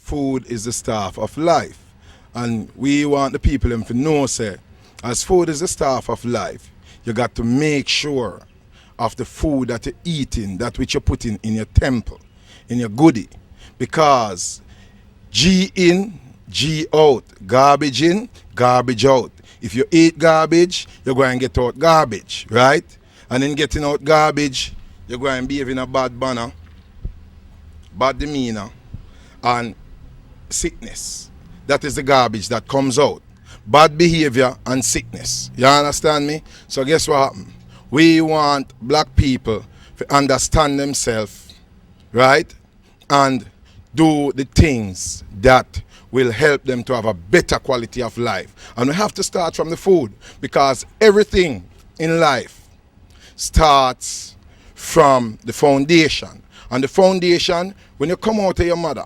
food is the staff of life. And we want the people them to know, say, as food is the staff of life, you got to make sure of the food that you're eating, that which you're putting in your temple, in your goodie. Because G in, G out. Garbage in, garbage out. If you eat garbage, you're going to get out garbage, right? And in getting out garbage, you're going to behave in a bad manner, bad demeanor, and sickness. That is the garbage that comes out. Bad behavior and sickness. You understand me? So guess what happened? We want black people to understand themselves, right? And do the things that will help them to have a better quality of life. And we have to start from the food, because everything in life starts from the foundation. And the foundation, when you come out of your mother,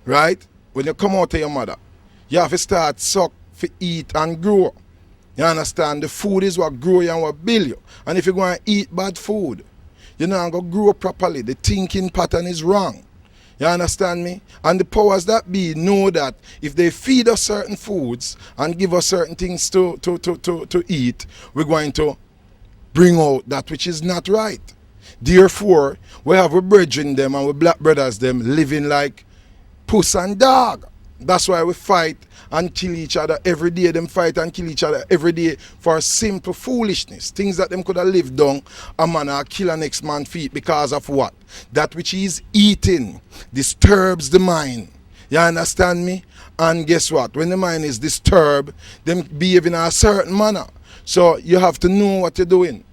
right? When you come out of your mother, you have to start suck, for eat and grow. You understand? The food is what grow you and what build you. And if you're going to eat bad food, you're not going to grow properly. The thinking pattern is wrong. You understand me? And the powers that be know that if they feed us certain foods and give us certain things to eat, we're going to bring out that which is not right. Therefore, we have a brethren them and we black brothers them living like puss and dog. That's why we fight and kill each other every day. Them fight and kill each other every day for simple foolishness. Things that them could have lived down, a man or kill a next man feet because of what? That which he is eating disturbs the mind. You understand me? And guess what? When the mind is disturbed, them behave in a certain manner. So you have to know what you're doing.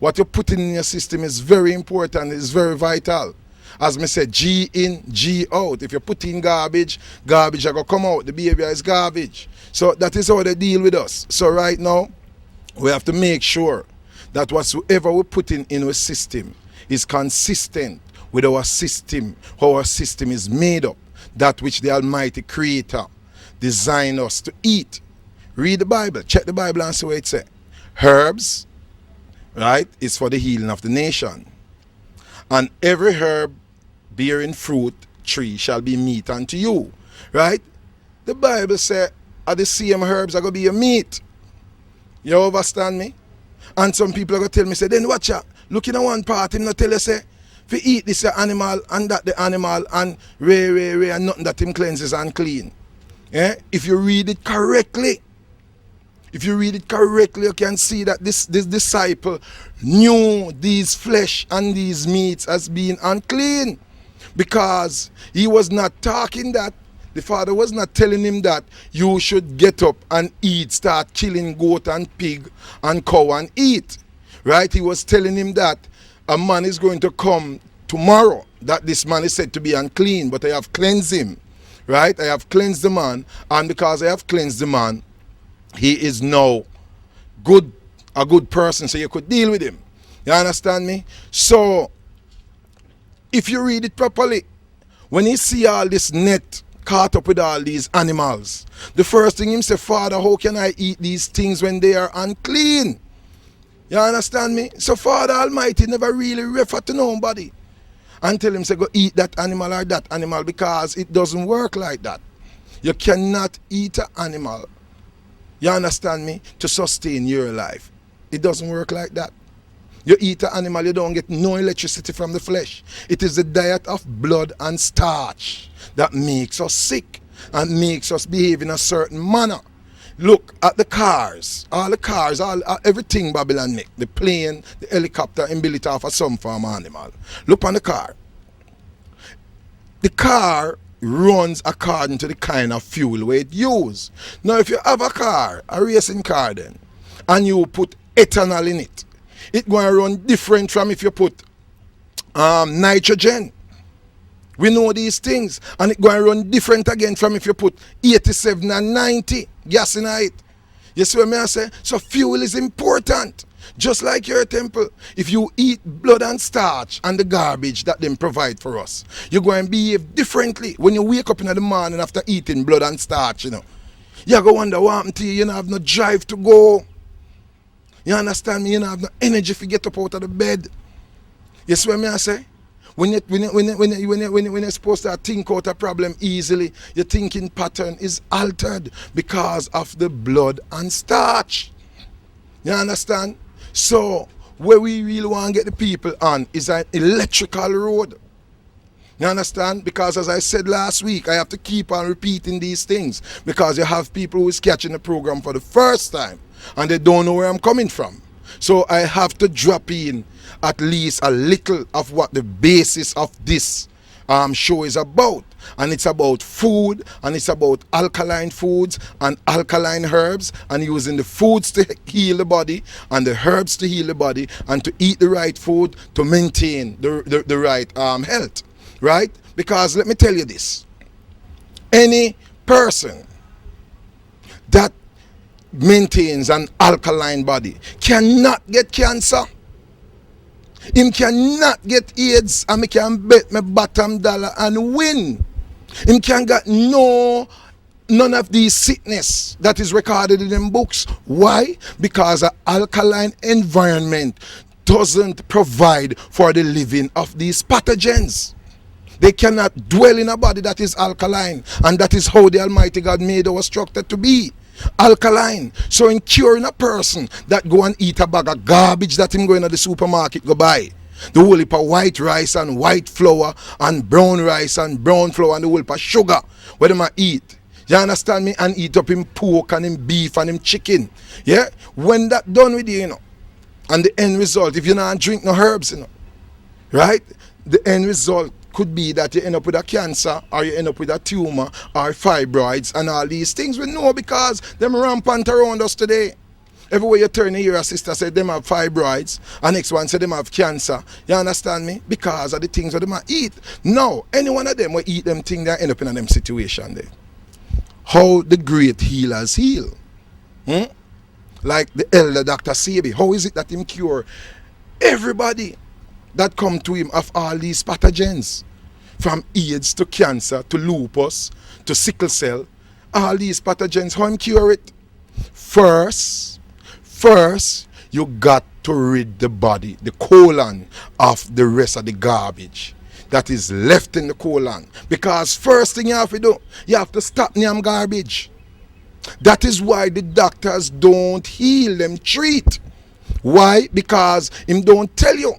What you're putting in your system is very important, it's very vital. As me said, G in, G out. If you put in garbage, garbage are going to come out. The behavior is garbage. So that is how they deal with us. So right now, we have to make sure that whatsoever we put in our system is consistent with our system, how our system is made up, that which the Almighty Creator designed us to eat. Read the Bible. Check the Bible and see what it says. Herbs, right, is for the healing of the nation. And every herb bearing fruit tree shall be meat unto you. Right? The Bible says, are the same herbs are going to be your meat. You understand me? And some people are going to tell me, say, then watch out. Look in one part, him not tell you, say, if you eat this animal and that the animal and and nothing that him cleanses and clean. Yeah? If you read it correctly, you can see that this disciple knew these flesh and these meats as being unclean, because he was not talking that. The Father was not telling him that you should get up and eat, start killing goat and pig and cow and eat. Right? He was telling him that a man is going to come tomorrow, that this man is said to be unclean, but I have cleansed him. Right? I have cleansed the man, and because I have cleansed the man, he is now a good person, so you could deal with him. You understand me? So, if you read it properly, when you see all this net caught up with all these animals, the first thing him say, Father, how can I eat these things when they are unclean? You understand me? So Father Almighty never really refer to nobody and tell him, say, go eat that animal or that animal, because it doesn't work like that. You cannot eat an animal, you understand me, to sustain your life. It doesn't work like that. You eat an animal, you don't get no electricity from the flesh. It is the diet of blood and starch that makes us sick and makes us behave in a certain manner. Look at the cars, everything Babylon make, the plane, the helicopter, and build it off of some farm animal. Look on the car. The car runs according to the kind of fuel where it uses. Now if you have a car, a racing car then, and you put ethanol in it, it's going to run different from if you put nitrogen. We know these things. And it's going to run different again from if you put 87 and 90 gas in it. You see what I say? So fuel is important. Just like your temple. If you eat blood and starch and the garbage that them provide for us, you're going to behave differently when you wake up in the morning after eating blood and starch, you know. You're going to wonder what happened to you. You don't have no drive to go. You understand me? You don't have no energy to get up out of the bed. You see what I say? When you're supposed to think out a problem easily, your thinking pattern is altered because of the blood and starch. You understand? So where we really want to get the people on is an electrical road. You understand? Because as I said last week, I have to keep on repeating these things because you have people who is catching the program for the first time and they don't know where I'm coming from. So I have to drop in at least a little of what the basis of this show is about. And it's about food, and it's about alkaline foods and alkaline herbs, and using the foods to heal the body and the herbs to heal the body, and to eat the right food to maintain the right health. Right? Because let me tell you this. Any person that maintains an alkaline body cannot get cancer. Him cannot get AIDS, and me can bet my bottom dollar and win. Him can get none of these sickness that is recorded in them books. Why? Because an alkaline environment doesn't provide for the living of these pathogens. They cannot dwell in a body that is alkaline, and that is how the Almighty God made our structure to be. Alkaline. So in curing a person that go and eat a bag of garbage that him going to the supermarket go buy, the whole heap of white rice and white flour and brown rice and brown flour and the whole heap of sugar where them a eat. You understand me? And eat up him pork and him beef and him chicken. Yeah? When that done with you, and the end result, if you not drink no herbs, right? The end result could be that you end up with a cancer, or you end up with a tumor, or fibroids, and all these things. We know because them rampant around us today. Everywhere you turn, you hear a sister say them have fibroids, and next one say them have cancer. You understand me? Because of the things that them eat. No, any one of them will eat them things, they end up in a them situation there. How the great healers heal. Like the elder Dr. Sebi. How is it that him cure everybody that come to him of all these pathogens? From AIDS to cancer to lupus to sickle cell. All these pathogens, how him cure it? First, you got to rid the body, the colon, of the rest of the garbage that is left in the colon. Because first thing you have to do, you have to stop damn garbage. That is why the doctors don't heal them, treat. Why? Because him don't tell you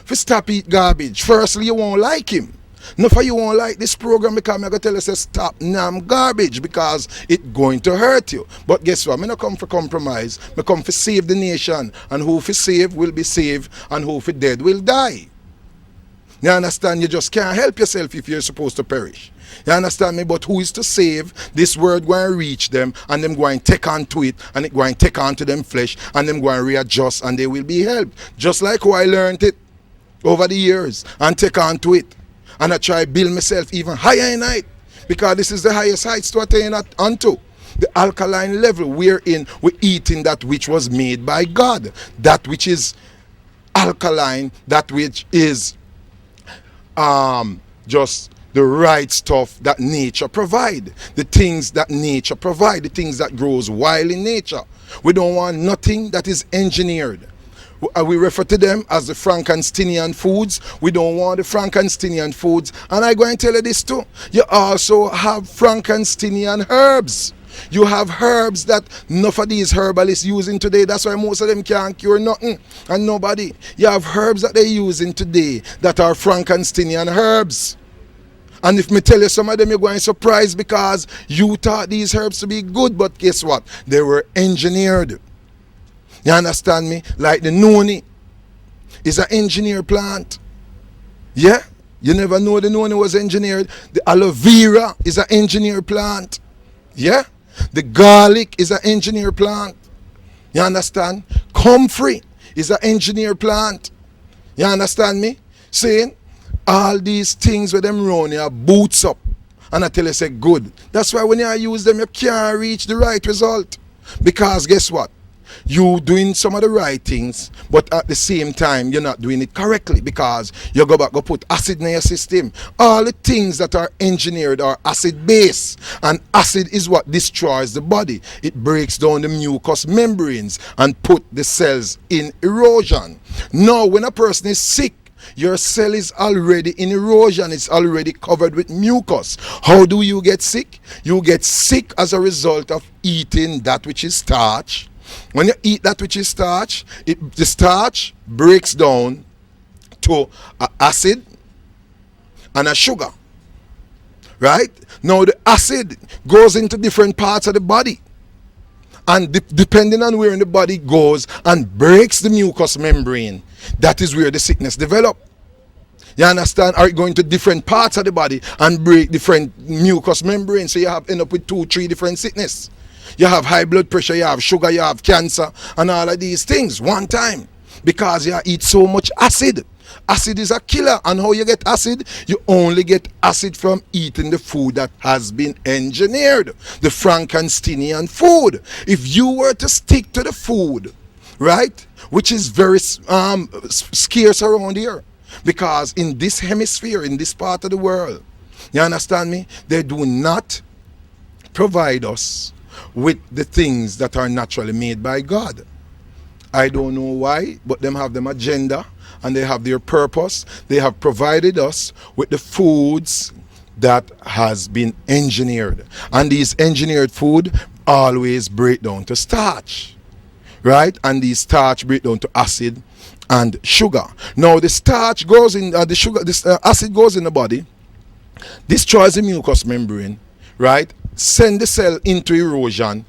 to stop eat garbage. Firstly, you won't like him. No, for you won't like this program because I'm going to tell you to stop damn garbage because it's going to hurt you. But guess what? I don't come for compromise. I come for save the nation. And who for save will be saved, and who for dead will die. You understand? You just can't help yourself if you're supposed to perish. You understand me? But who is to save? This word going to reach them, and them going to take on to it, and it going to take on to them flesh, and them going to readjust, and they will be helped. Just like how I learned it over the years, and take on to it. And I try to build myself even higher in height, because this is the highest heights to attain onto. The alkaline level wherein we're eating that which was made by God. That which is alkaline, that which is just the right stuff that nature provide. The things that nature provide, the things that grows wild in nature. We don't want nothing that is engineered. We refer to them as the Frankensteinian foods. We don't want the Frankensteinian foods. And I'm going to tell you this too. You also have Frankensteinian herbs. You have herbs that enough of these herbalists using today. That's why most of them can't cure nothing and nobody. You have herbs that they're using today that are Frankensteinian herbs. And if me tell you some of them, you're going to be surprised because you thought these herbs to be good. But guess what? They were engineered. You understand me? Like the noni is an engineered plant. Yeah? You never know the noni was engineered. The aloe vera is an engineered plant. Yeah? The garlic is an engineered plant. You understand? Comfrey is an engineered plant. You understand me? Saying all these things with them run your boots up. And I tell you, say good. That's why when you use them, you can't reach the right result. Because guess what? You doing some of the right things, but at the same time you're not doing it correctly because you go back go put acid in your system. All the things that are engineered are acid based, and acid is what destroys the body. It breaks down the mucous membranes and put the cells in erosion. Now when a person is sick your cell is already in erosion. It's already covered with mucus. How do you get sick? You get sick as a result of eating that which is starch. When you eat that which is starch, the starch breaks down to an acid and a sugar. Right? Now the acid goes into different parts of the body. And depending on where in the body goes and breaks the mucous membrane, that is where the sickness develops. You understand? Or it going to different parts of the body and break different mucous membranes. So you have end up with 2-3 different sickness. You have high blood pressure, you have sugar, you have cancer, and all of these things one time. Because you eat so much acid. Acid is a killer. And how you get acid? You only get acid from eating the food that has been engineered. The Frankensteinian food. If you were to stick to the food, right, which is very scarce around here. Because in this hemisphere, in this part of the world, you understand me? They do not provide us with the things that are naturally made by God. I don't know why, but them have them agenda and they have their purpose. They have provided us with the foods that has been engineered. And these engineered food always break down to starch. Right? And these starch break down to acid and sugar. Now the starch goes in, the sugar, this acid goes in the body, destroys the mucous membrane, right? Send the cell into erosion,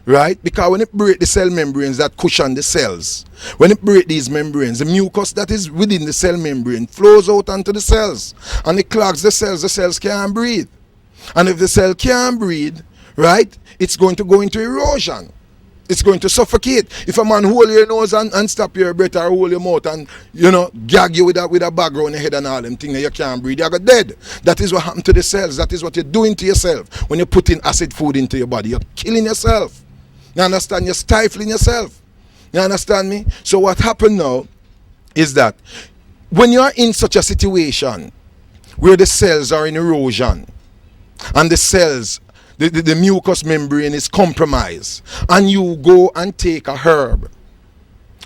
right? Because when it breaks the cell membranes that cushion the cells, when it breaks these membranes, the mucus that is within the cell membrane flows out onto the cells and it clogs the cells can't breathe. And if the cell can't breathe, right, it's going to go into erosion. It's going to suffocate. If a man hold your nose and stop your breath or hold your mouth and, gag you with a bag around your head and all them things, you can't breathe, you go dead. That is what happened to the cells. That is what you're doing to yourself when you're putting acid food into your body. You're killing yourself. You understand? You're stifling yourself. You understand me? So what happened now is that when you're in such a situation where the cells are in erosion and the cells, the mucous membrane is compromised, and you go and take a herb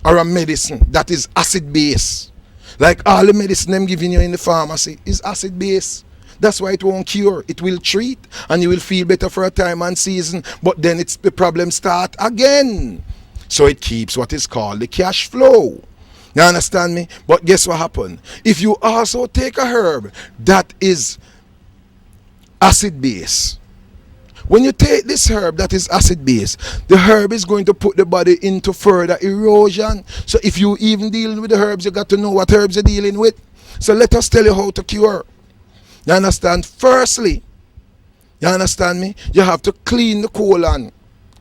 or a medicine that is acid base, like all the medicine I'm giving you in the pharmacy is acid base. That's why it won't cure. It will treat and you will feel better for a time and season, but then the problem start again. So it keeps what is called the cash flow. You understand me? But guess what happened? If you also take a herb that is acid base, when you take this herb that is acid base, the herb is going to put the body into further erosion. So if you even dealing with the herbs, you got to know what herbs you're dealing with. So let us tell you how to cure. You understand? Firstly, you understand me? You have to clean the colon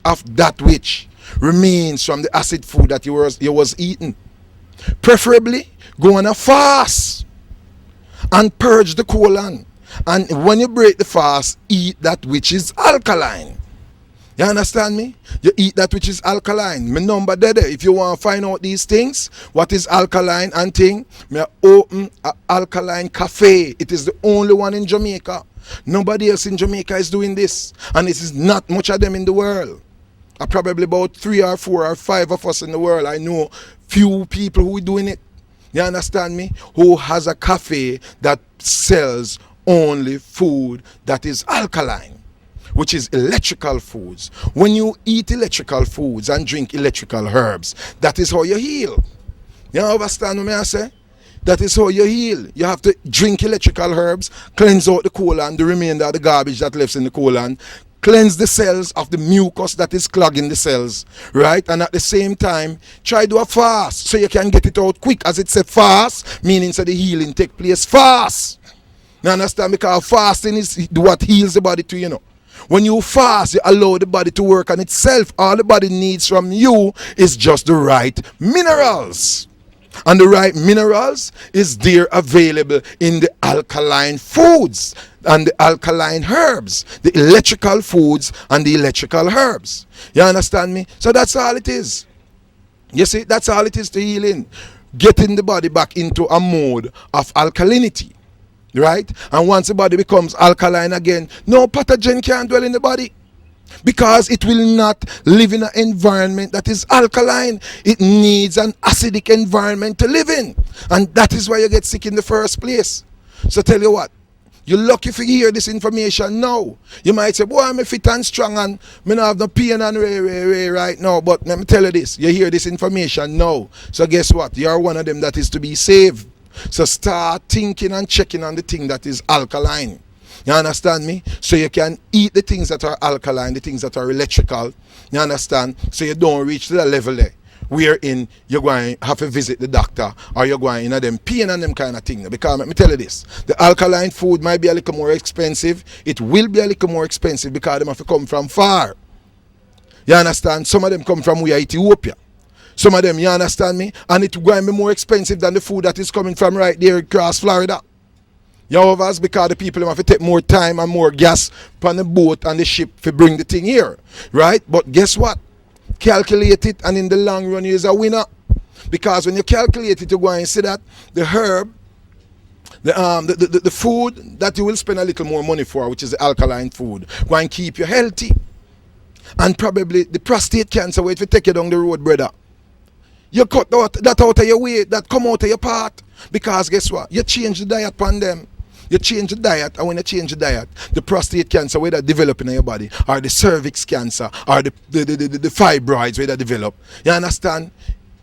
of that which remains from the acid food that you was eating. Preferably, go on a fast and purge the colon. And when you break the fast, eat that which is alkaline. You understand me? You eat that which is alkaline. My number there. If you want to find out these things, what is alkaline and thing, me open an alkaline cafe. It is the only one in Jamaica. Nobody else in Jamaica is doing this. And it is not much of them in the world. Probably about 3 or 4 or 5 of us in the world. I know few people who are doing it. You understand me? Who has a cafe that sells only food that is alkaline, which is electrical foods. When you eat electrical foods and drink electrical herbs, that is how you heal. You understand what I say? That is how you heal. You have to drink electrical herbs, cleanse out the colon, the remainder of the garbage that left in the colon, cleanse the cells of the mucus that is clogging the cells, right? And at the same time, try do a fast so you can get it out quick. As it said, fast, meaning so the healing take place fast. You understand? Because fasting is what heals the body too, When you fast, you allow the body to work on itself. All the body needs from you is just the right minerals. And the right minerals is there available in the alkaline foods and the alkaline herbs, the electrical foods and the electrical herbs. You understand me? So that's all it is. You see, that's all it is to healing. Getting the body back into a mode of alkalinity. Right? And once the body becomes alkaline again, no pathogen can dwell in the body. because it will not live in an environment that is alkaline. It needs an acidic environment to live in, and that is why you get sick in the first place. So tell you what, you're lucky if you hear this information now. You might say, boy, I'm fit and strong and me not have no pain and right now. But let me tell you this, you hear this information now. So guess what? You're one of them that is to be saved. So start thinking and checking on the thing that is alkaline. You understand me? So you can eat the things that are alkaline, the things that are electrical. You understand? So you don't reach to the level there wherein you're going to have to visit the doctor, or you're going to them pain and them kind of thing. Because let me tell you this, the alkaline food might be a little more expensive. It will be a little more expensive because they have to come from far. You understand? Some of them come from Ethiopia. Some of them, you understand me? And it's going to be more expensive than the food that is coming from right there across Florida. You know, because the people have to take more time and more gas on the boat and the ship to bring the thing here. Right? But guess what? Calculate it, and in the long run, you're a winner. Because when you calculate it, you go and see that the herb, the food that you will spend a little more money for, which is the alkaline food, go and keep you healthy. And probably the prostate cancer, wait if you take you down the road, brother. You cut that out of your way, that come out of your path. Because guess what? You change the diet upon them. You change the diet, and when you change the diet, the prostate cancer where they develop in your body, or the cervix cancer, or the fibroids where they develop, you understand?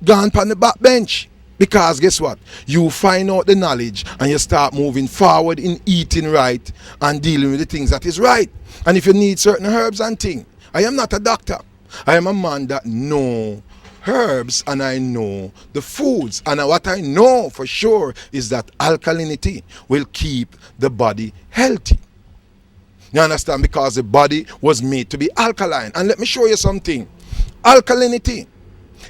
Gone on the back bench. Because guess what? You find out the knowledge and you start moving forward in eating right and dealing with the things that is right. And if you need certain herbs and things, I am not a doctor. I am a man that know herbs, and I know the foods, and what I know for sure is that alkalinity will keep the body healthy. You understand? Because the body was made to be alkaline. And let me show you something. Alkalinity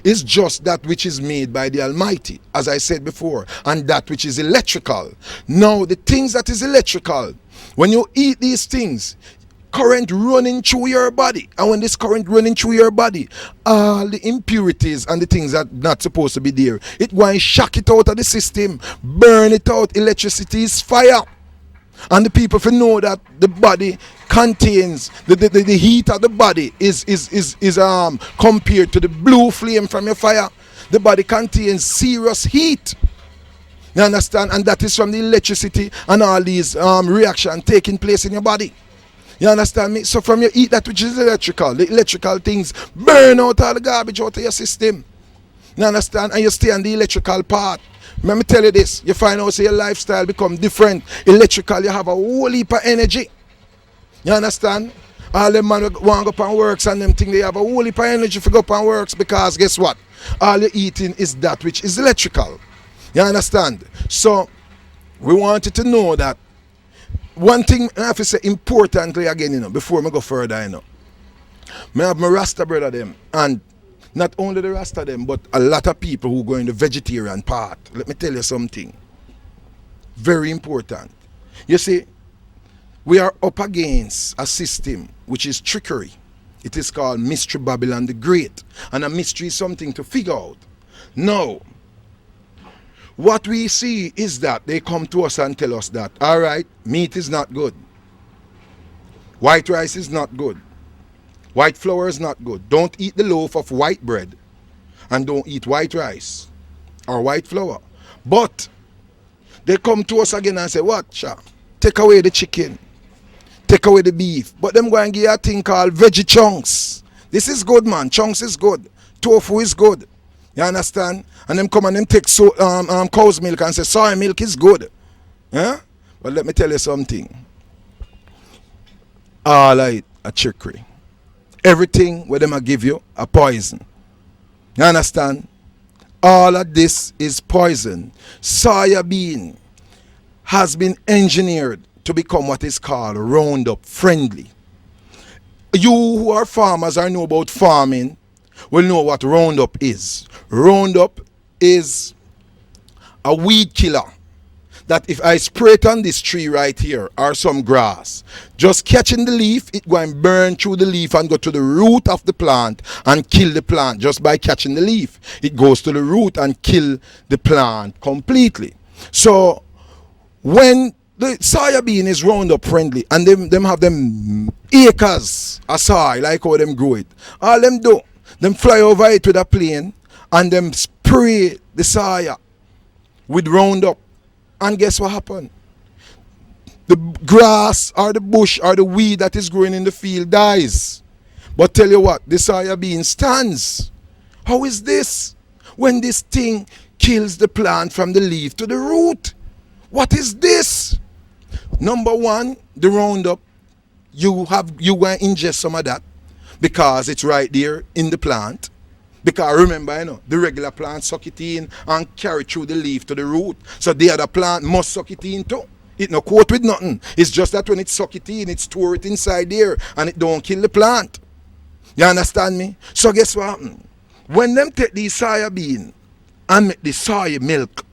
is just that which is made by the Almighty, as I said before, and that which is electrical. Now, the things that is electrical, when you eat these things, current running through your body, and when this current running through your body, all the impurities and the things that not supposed to be there, it going to shock it out of the system, burn it out. Electricity is fire, and the people for know that the body contains the heat of the body is compared to the blue flame from your fire. The body contains serious heat. You understand? And that is from the electricity and all these reactions taking place in your body. You understand me? So from you eat that which is electrical, the electrical things burn out all the garbage out of your system. You understand? And you stay on the electrical part. Let me tell you this, you find out your lifestyle become different. Electrical, you have a whole heap of energy. You understand? All them man want to go up and works and them think they have a whole heap of energy to go up and works, because guess what? All you're eating is that which is electrical. You understand? So we want you to know that one thing I have to say importantly again, before I go further, I have my Rasta brother them, and not only the Rasta them, but a lot of people who go in the vegetarian part. Let me tell you something very important. You see, we are up against a system which is trickery. It is called Mystery Babylon the Great, and a mystery is something to figure out. Now, what we see is that they come to us and tell us that, all right, meat is not good, white rice is not good, white flour is not good, don't eat the loaf of white bread, and don't eat white rice or white flour. But they come to us again and say, what, Sha? Take away the chicken, take away the beef, but them go and give you a thing called veggie chunks. This is good, man. Chunks is good, tofu is good. You understand? And them come and them take cow's milk and say soy milk is good. Yeah? But let me tell you something. All of it a trickery. Everything where them a give you a poison. You understand? All of this is poison. Soya bean has been engineered to become what is called Roundup friendly. You who are farmers or know about farming will know what Roundup is. Roundup is a weed killer that if I spray it on this tree right here or some grass, just catching the leaf, it go and burn through the leaf and go to the root of the plant and kill the plant just by catching the leaf. It goes to the root and kill the plant completely. So when The soya bean is Roundup friendly, and them have them acres of soy, like how them grow it. All them do, them fly over it with a plane, and them spray the soya with Roundup. And guess what happened? The grass or the bush or the weed that is growing in the field dies. But tell you what, the soya bean stands. How is this? When this thing kills the plant from the leaf to the root. What is this? Number one, the Roundup. You going to ingest some of that because it's right there in the plant. Because remember, the regular plant suck it in and carry through the leaf to the root. So the other plant must suck it in too. It no coat with nothing. It's just that when it suck it in, it store it inside there and it don't kill the plant. You understand me? So guess what happen? When them take these soya bean and make the soy milk,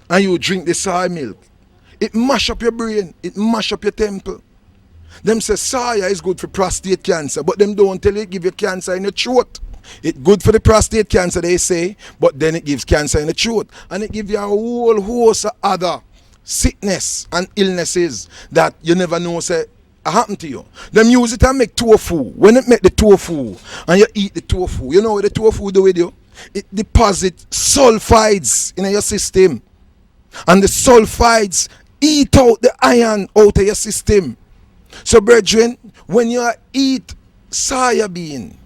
and you drink the soy milk, it mash up your brain, it mash up your temple. Them say soya is good for prostate cancer, but them don't tell you it give you cancer in your throat. It's good for the prostate cancer, they say, but then it gives cancer in the throat. And it gives you a whole host of other sickness and illnesses that you never know say happen to you. Them use it and make tofu. When it make the tofu and you eat the tofu, you know what the tofu do with you? It deposits sulfides in your system. And the sulfides eat out the iron out of your system. So brethren, when you eat soya bean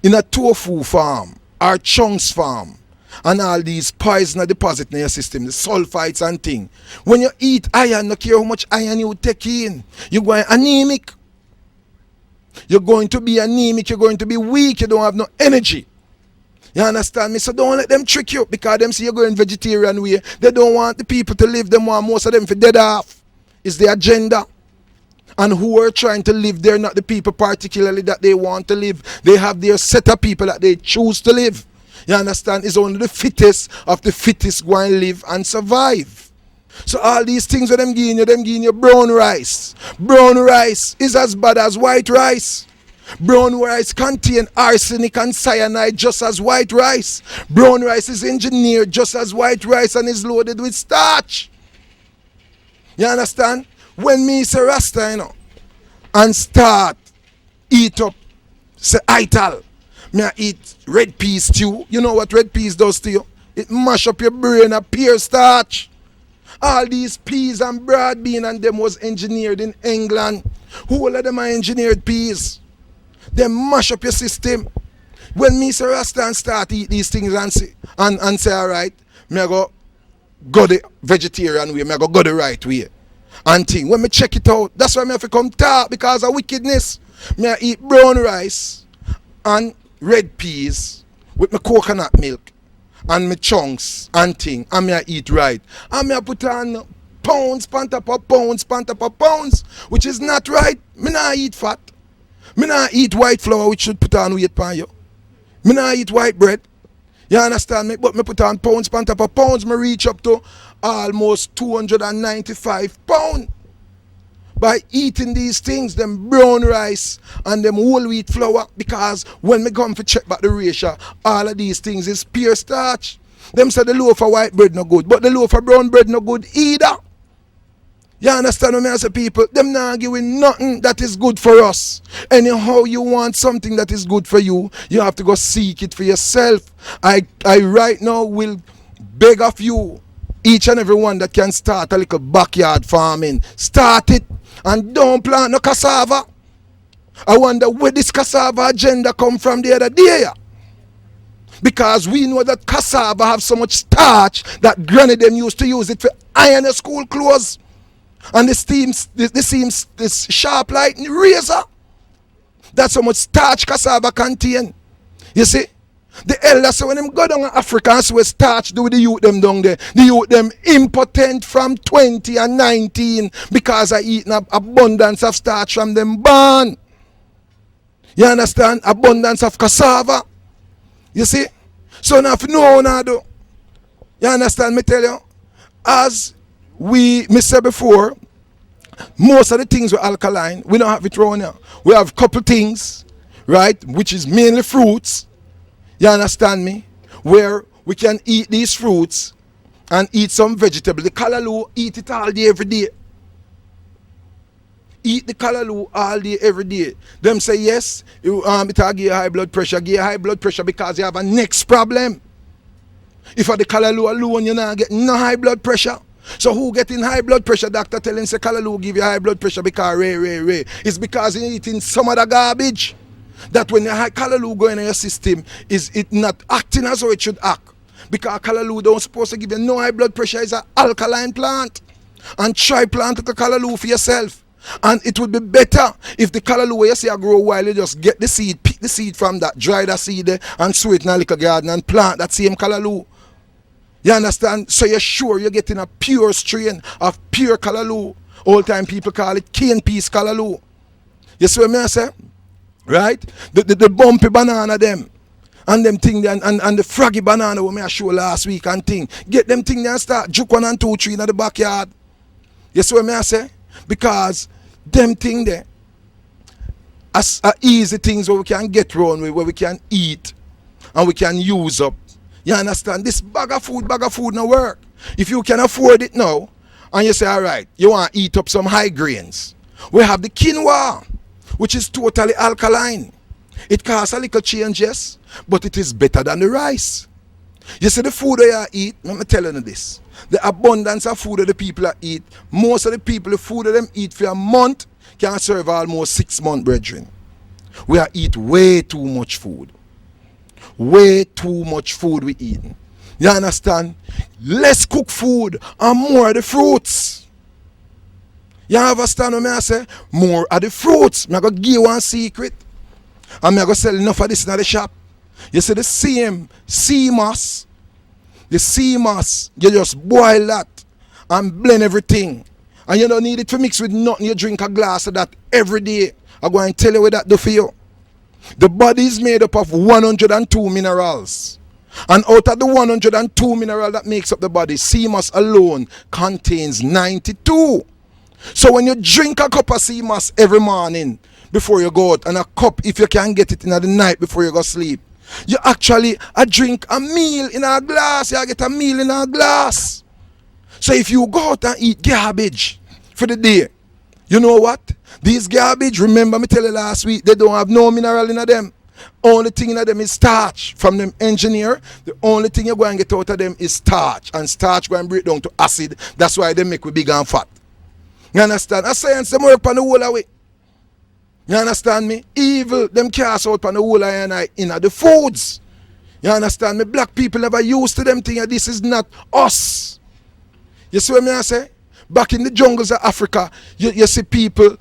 in a tofu farm or chunks farm and all these poison deposit in your system, the sulfites and thing, when you eat iron, no care how much iron you take in, you're going anemic. You're going to be anemic, you're going to be weak, you don't have no energy. You understand me? So don't let them trick you because them see you're going vegetarian way. They don't want the people to live, them want most of them for dead off. It's the agenda. And who are trying to live, they're not the people particularly that they want to live. They have their set of people that they choose to live. You understand? It's only the fittest of the fittest go and live and survive. So all these things with them giving you brown rice. Brown rice is as bad as white rice. Brown rice contains arsenic and cyanide just as white rice. Brown rice is engineered just as white rice and is loaded with starch. You understand? When me say Rasta, and start eat up, say ital, me I eat red peas stew. You know what red peas does to you? It mash up your brain, a pure starch. All these peas and broad bean and them was engineered in England. Who all of them are engineered peas? They mash up your system. When me say Rasta and start eat these things and say alright, me I go the vegetarian way, me I go the right way. And thing, when me check it out, that's why me have to come talk because of wickedness. Me I eat brown rice and red peas with my coconut milk and my chunks and thing, and me I eat right. And me I put on pounds, pan top of pounds, which is not right. Me not eat fat. Me not eat white flour, which should put on weight pan you. Me not eat white bread. You understand me? But me put on pounds, pan top of pounds, me reach up to almost 295 pounds by eating these things, them brown rice and them whole wheat flour, because when me come to check back the ratio, all of these things is pure starch. Them say the loaf of white bread no good, but the loaf of brown bread no good either. You understand what I say, people? Them not giving nothing that is good for us. Anyhow you want something that is good for you, you have to go seek it for yourself. I right now will beg of you, each and every one that can start a little backyard farming, start it and don't plant no cassava. I wonder where this cassava agenda come from the other day. Because we know that cassava have so much starch that granny them used to use it for iron your school clothes. And this sharp like razor. That's how much starch cassava contain. You see? The elders say when them go down in Africa and see starch do with the youth them down there. The youth them impotent from 20 and 19 because I eat an abundance of starch from them born. You understand? Abundance of cassava. You see? So now if you know how to do, you understand me tell you? As me said before, most of the things were alkaline. We don't have it around here. We have a couple things, right, which is mainly fruits. You understand me? Where we can eat these fruits and eat some vegetable. The callaloo, eat it all day, every day. Eat the callaloo all day, every day. Them say yes, it will give you high blood pressure. Give you high blood pressure because you have a next problem. If for the callaloo alone, you're not getting no high blood pressure. So who getting high blood pressure? Doctor telling say callaloo give you high blood pressure because ray. It's because you're eating some other garbage. That when the high callaloo go in your system, is it not acting as how it should act. Because callaloo don't supposed to give you no high blood pressure. It's an alkaline plant. And try plant the callaloo for yourself. And it would be better if the callaloo you see a grow while you just get the seed, pick the seed from that, dry that seed there, and sow it in a little garden and plant that same callaloo. You understand? So you're sure you're getting a pure strain of pure callaloo. Old time people call it cane piece callaloo. You see what I say? Right? The bumpy banana them. And them thing and the froggy banana we I show last week and thing. Get them thing there and start juke 1 and 2, 3 in the backyard. You see what I say? Because them thing there as easy things where we can get round with, where we can eat and we can use up. You understand? This bag of food no work. If you can afford it now and you say, alright, you want to eat up some high grains. We have the quinoa, which is totally alkaline. It costs a little change, yes, but it is better than the rice. You see the food that you eat, let me tell you this. The abundance of food that the people eat, most of the people, the food that them eat for a month can serve almost 6 months, brethren. We eat way too much food. Way too much food we eat. You understand? Less cook food and more of the fruits. You understand what I say? More of the fruits. I'm going to give you one secret. And I'm going to sell enough of this in the shop. You see the same sea moss. The sea moss, you just boil that and blend everything. And you don't need it to mix with nothing. You drink a glass of that every day. I'm going to tell you what that do for you. The body is made up of 102 minerals. And out of the 102 minerals that makes up the body, sea moss alone contains 92. So when you drink a cup of sea moss every morning before you go out, and a cup if you can get it in the night before you go sleep, you actually drink a meal in a glass. You get a meal in a glass. So if you go out and eat garbage for the day, you know what? These garbage, remember me tell you last week, they don't have no mineral in them. Only thing in them is starch. From them engineer, the only thing you're going to get out of them is starch. And starch going to break down to acid. That's why they make we big and fat. You understand? A science them work on the whole away. You understand me? Evil, them cast out on the whole in the foods. You understand me? Black people never used to them things. This is not us. You see what I say? Back in the jungles of Africa, you see people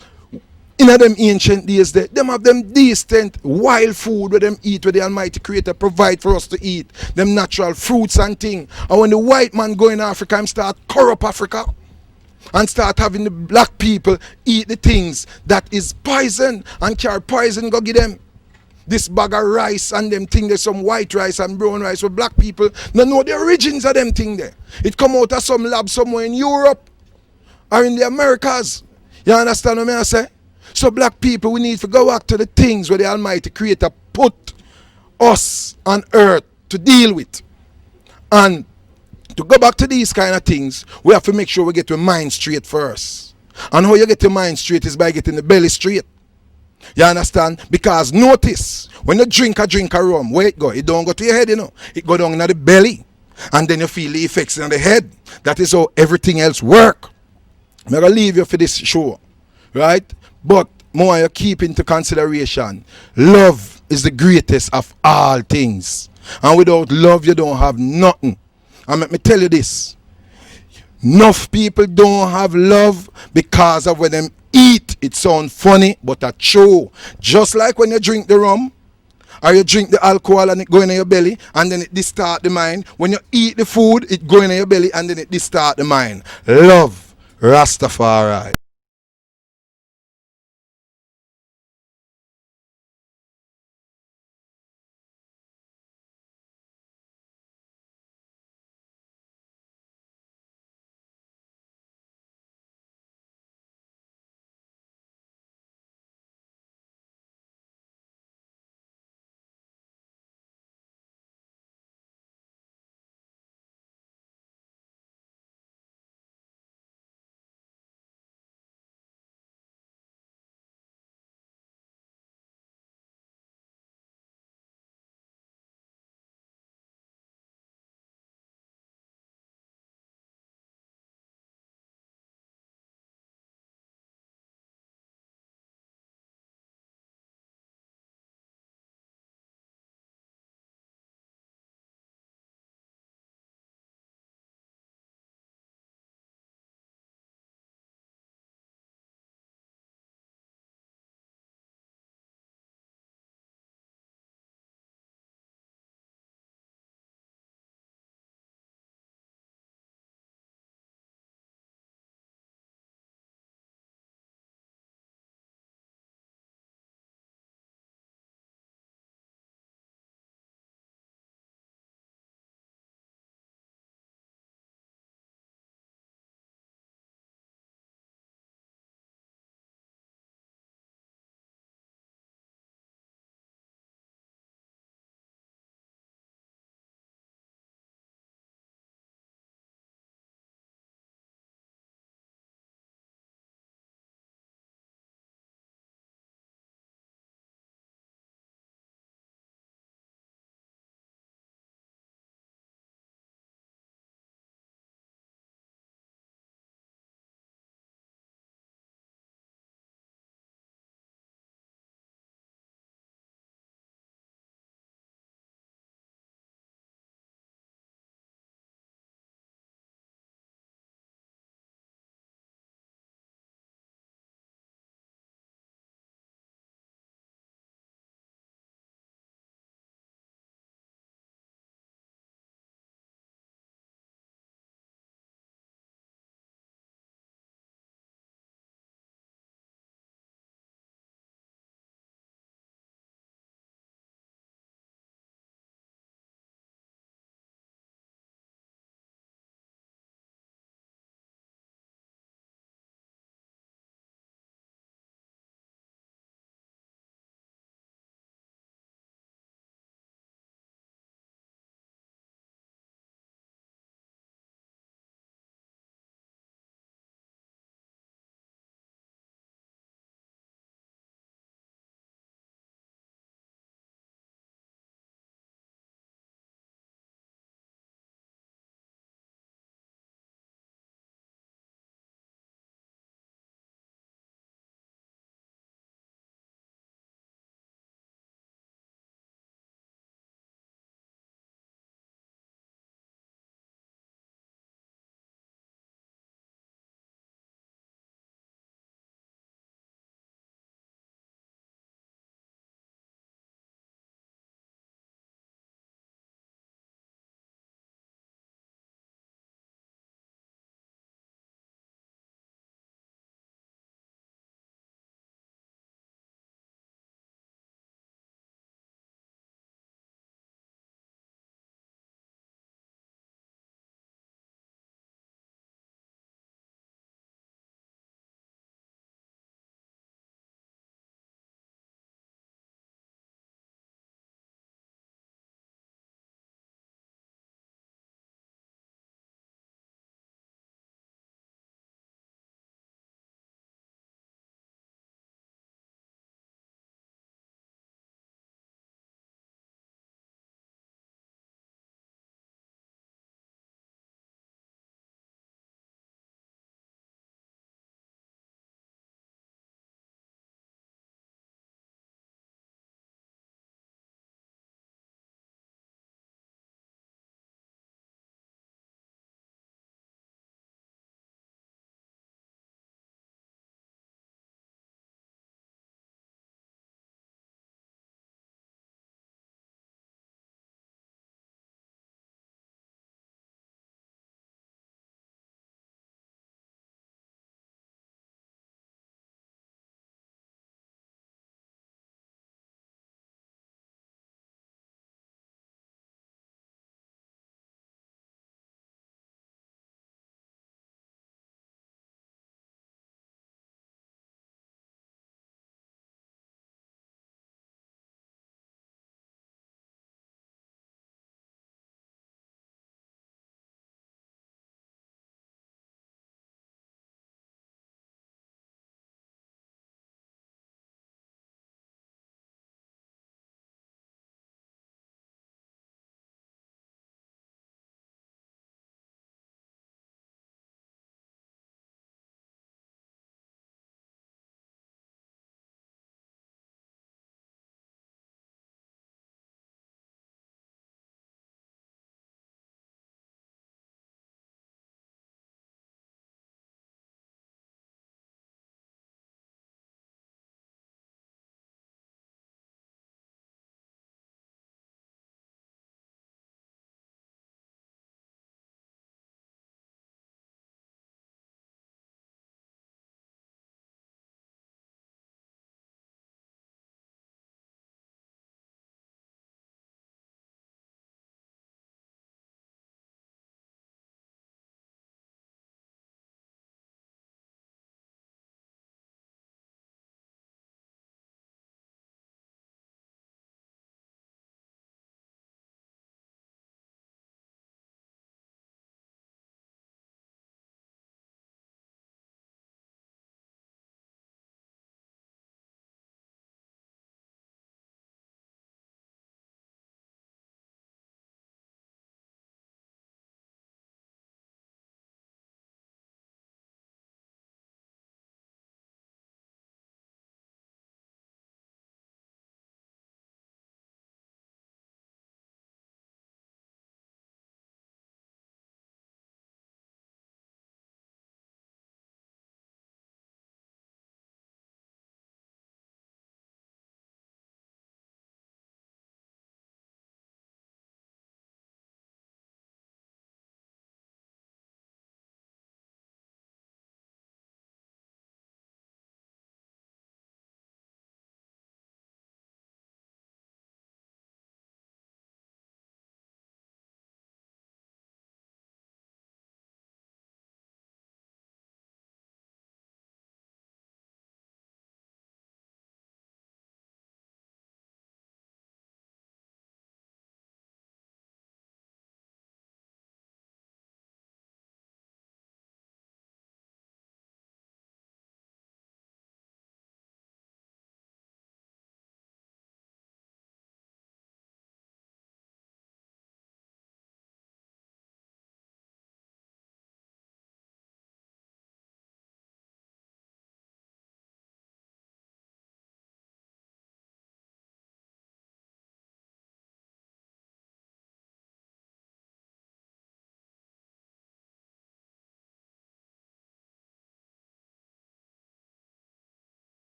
in them ancient days there. Them have them distant wild food where them eat, where the Almighty Creator provide for us to eat. Them natural fruits and things. And when the white man go in Africa and start corrupt Africa, and start having the black people eat the things that is poison and carry poison go give them this bag of rice and them thing there's some white rice and brown rice for black people don't know the origins of them thing there. It come out of some lab somewhere in Europe or in the Americas. You understand what I say? So black people, we need to go back to the things where the Almighty Creator put us on earth to deal with. And to go back to these kind of things, we have to make sure we get your mind straight first. And how you get your mind straight is by getting the belly straight. You understand? Because notice, when you drink a rum, where it go? It don't go to your head, you know. It go down in the belly. And then you feel the effects in the head. That is how everything else work. I'm going to leave you for this show. Right? But more you keep into consideration, love is the greatest of all things. And without love, you don't have nothing. And let me tell you this. Enough people don't have love because of when them eat. It sounds funny, but that's true. Just like when you drink the rum, or you drink the alcohol and it go in your belly, and then it distort the mind. When you eat the food, it go in your belly, and then it distort the mind. Love, Rastafari.